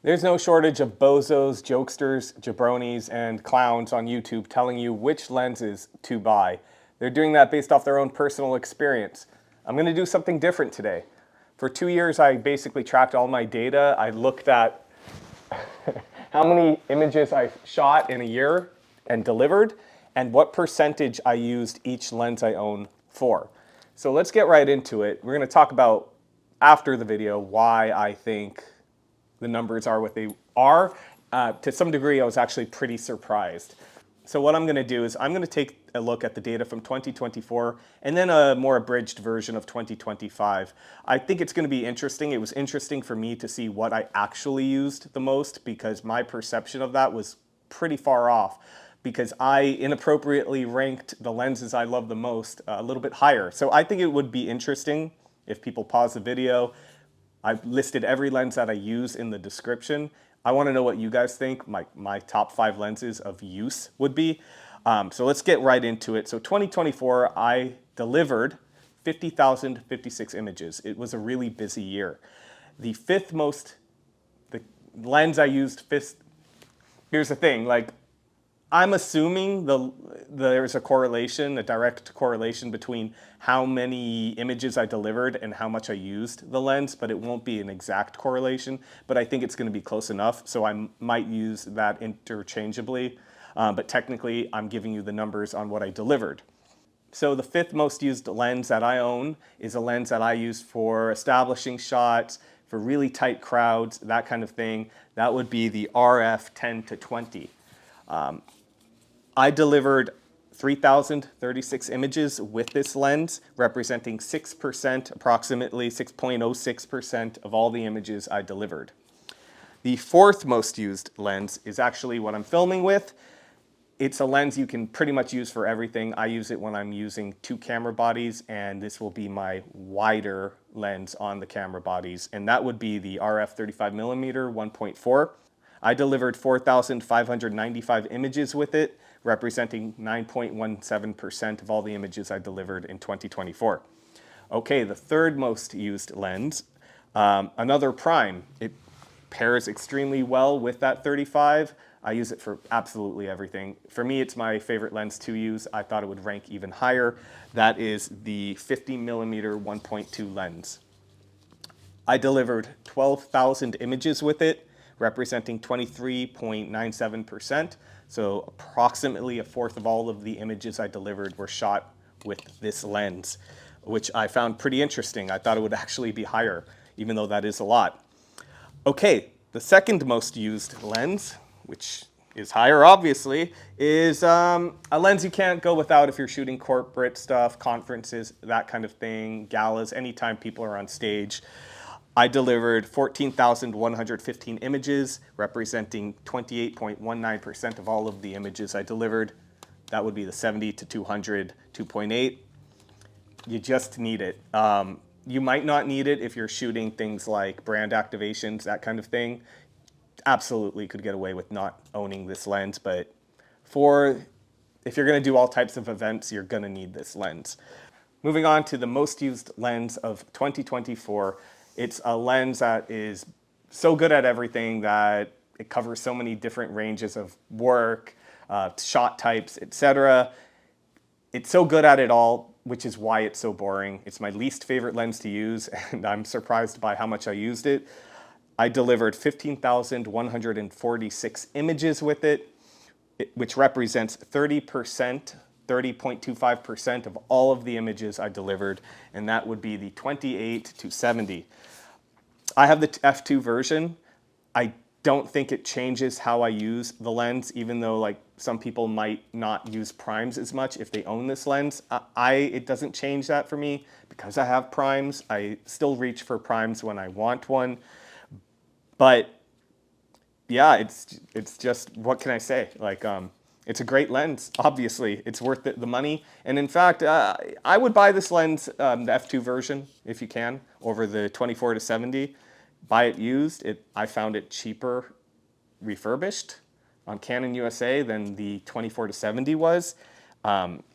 There's no shortage of bozos, jokesters, jabronis, and clowns on YouTube telling you which lenses to buy. They're doing that based off their own personal experience. I'm going to do something different today. For 2 years, I basically tracked all my data. I looked at how many images I shot in a year and delivered, and what percentage I used each lens I own for. So let's get right into it. We're going to talk about, after the video, why I think the numbers are what they are. To some degree, I was actually pretty surprised. So what I'm going to do is I'm going to take a look at the data from 2024 and then a more abridged version of 2025. I think it's going to be interesting. It was interesting for me to see what I actually used the most because my perception of that was pretty far off because I inappropriately ranked the lenses I love the most a little bit higher. So I think it would be interesting if people pause the video. I've listed every lens that I use in the description. I want to know what you guys think my top 5 lenses of use would be. So let's get right into it. So 2024, I delivered 50,056 images. It was a really busy year. The lens I used fifth, here's the thing, like I'm assuming there's a correlation, a direct correlation between how many images I delivered and how much I used the lens, but it won't be an exact correlation. But I think it's going to be close enough, so I might use that interchangeably. But technically, I'm giving you the numbers on what I delivered. So the 5th most used lens that I own is a lens that I use for establishing shots, for really tight crowds, that kind of thing. That would be the RF 10 to 20. I delivered 3,036 images with this lens, representing 6%, approximately 6.06% of all the images I delivered. The 4th most used lens is actually what I'm filming with. It's a lens you can pretty much use for everything. I use it when I'm using 2 camera bodies, and this will be my wider lens on the camera bodies, and that would be the RF 35mm 1.4. I delivered 4,595 images with it, representing 9.17% of all the images I delivered in 2024. Okay, the 3rd most used lens, another prime. It pairs extremely well with that 35. I use it for absolutely everything. For me, it's my favorite lens to use. I thought it would rank even higher. That is the 50mm 1.2 lens. I delivered 12,000 images with it, representing 23.97%. So approximately a fourth of all of the images I delivered were shot with this lens, which I found pretty interesting. I thought it would actually be higher, even though that is a lot. Okay, the 2nd most used lens, which is higher obviously, is a lens you can't go without if you're shooting corporate stuff, conferences, that kind of thing, galas, anytime people are on stage. I delivered 14,115 images, representing 28.19% of all of the images I delivered. That would be the 70 to 200, 2.8. You just need it. You might not need it if you're shooting things like brand activations, that kind of thing. Absolutely could get away with not owning this lens, but if you're going to do all types of events, you're going to need this lens. Moving on to the most used lens of 2024. It's a lens that is so good at everything that it covers so many different ranges of work, shot types, etc. It's so good at it all, which is why it's so boring. It's my least favorite lens to use, and I'm surprised by how much I used it. I delivered 15,146 images with it, which represents 30%, 30.25% of all of the images I delivered, and that would be the 28 to 70. I have the f2 version. I don't think it changes how I use the lens, even though like some people might not use primes as much if they own this lens. It doesn't change that for me because I have primes. I still reach for primes when I want one, but yeah, it's just, what can I say? Like, it's a great lens, obviously. It's worth the money. And in fact, I would buy this lens, the f2 version, if you can, over the 24 to 70. Buy it used. I found it cheaper refurbished on Canon USA than the 24 to 70 was,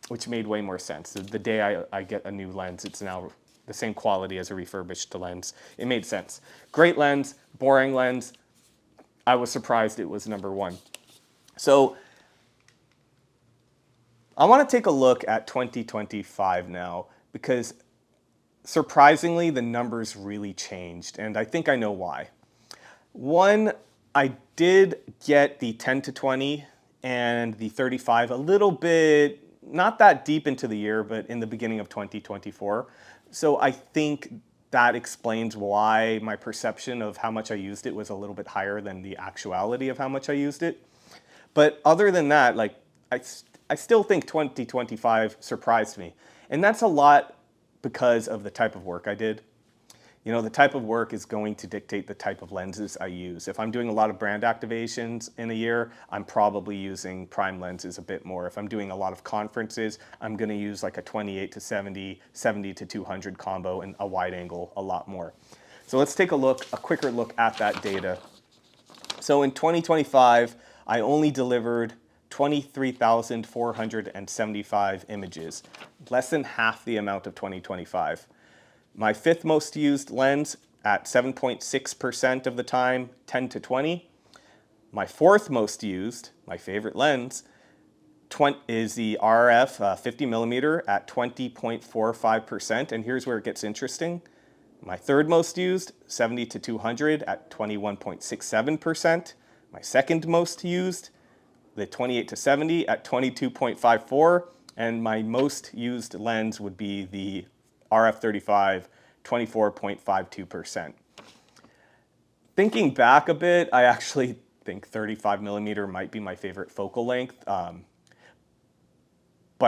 which made way more sense. The day I get a new lens, it's now the same quality as a refurbished lens. It made sense. Great lens, boring lens, I was surprised it was number one. So I want to take a look at 2025 now because surprisingly the numbers really changed, and I think I know why. One, I did get the 10 to 20 and the 35 a little bit, not that deep into the year, but in the beginning of 2024. So I think that explains why my perception of how much I used it was a little bit higher than the actuality of how much I used it. But other than that, like I still think 2025 surprised me. And that's a lot because of the type of work I did. You know, the type of work is going to dictate the type of lenses I use. If I'm doing a lot of brand activations in a year, I'm probably using prime lenses a bit more. If I'm doing a lot of conferences, I'm going to use like a 28 to 70, 70 to 200 combo and a wide angle a lot more. So let's take a quicker look at that data. So in 2025, I only delivered 23,475 images, less than half the amount of 2025. My fifth most used lens at 7.6% of the time, 10 to 20. My fourth most used, my favorite lens, is the RF 50 millimeter at 20.45%. And here's where it gets interesting. My third most used, 70 to 200 at 21.67%. My second most used, the 28 to 70 at 22.54. And my most used lens would be the RF 35, 24.52%. Thinking back a bit, I actually think 35 millimeter might be my favorite focal length, but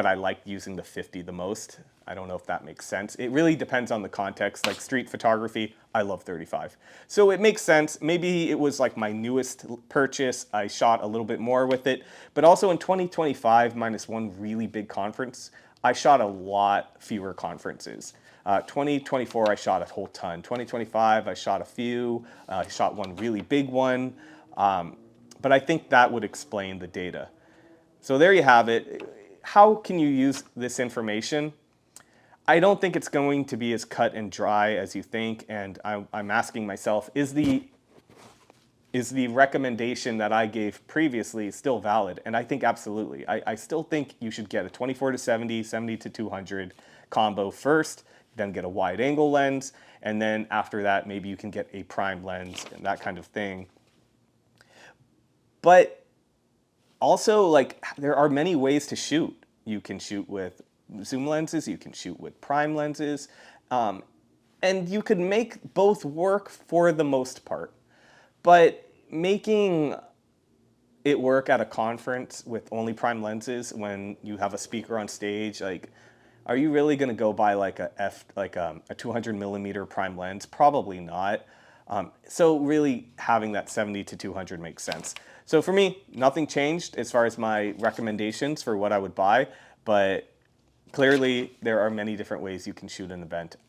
I like using the 50 the most. I don't know if that makes sense. It really depends on the context. Like street photography, I love 35. So it makes sense. Maybe it was like my newest purchase. I shot a little bit more with it. But also in 2025, minus one really big conference, I shot a lot fewer conferences. 2024, I shot a whole ton. 2025, I shot a few. I shot one really big one. But I think that would explain the data. So there you have it. How can you use this information? I don't think it's going to be as cut and dry as you think, and I'm asking myself, is the recommendation that I gave previously still valid? And I think absolutely. I still think you should get a 24 to 70, 70 to 200 combo first, then get a wide angle lens, and then after that, maybe you can get a prime lens and that kind of thing. But also, like, there are many ways to shoot. You can shoot with zoom lenses, you can shoot with prime lenses, and you could make both work for the most part. But making it work at a conference with only prime lenses when you have a speaker on stage, like, are you really going to go buy like a 200 millimeter prime lens? Probably not. So really having that 70 to 200 makes sense. So for me, nothing changed as far as my recommendations for what I would buy, but clearly there are many different ways you can shoot an event.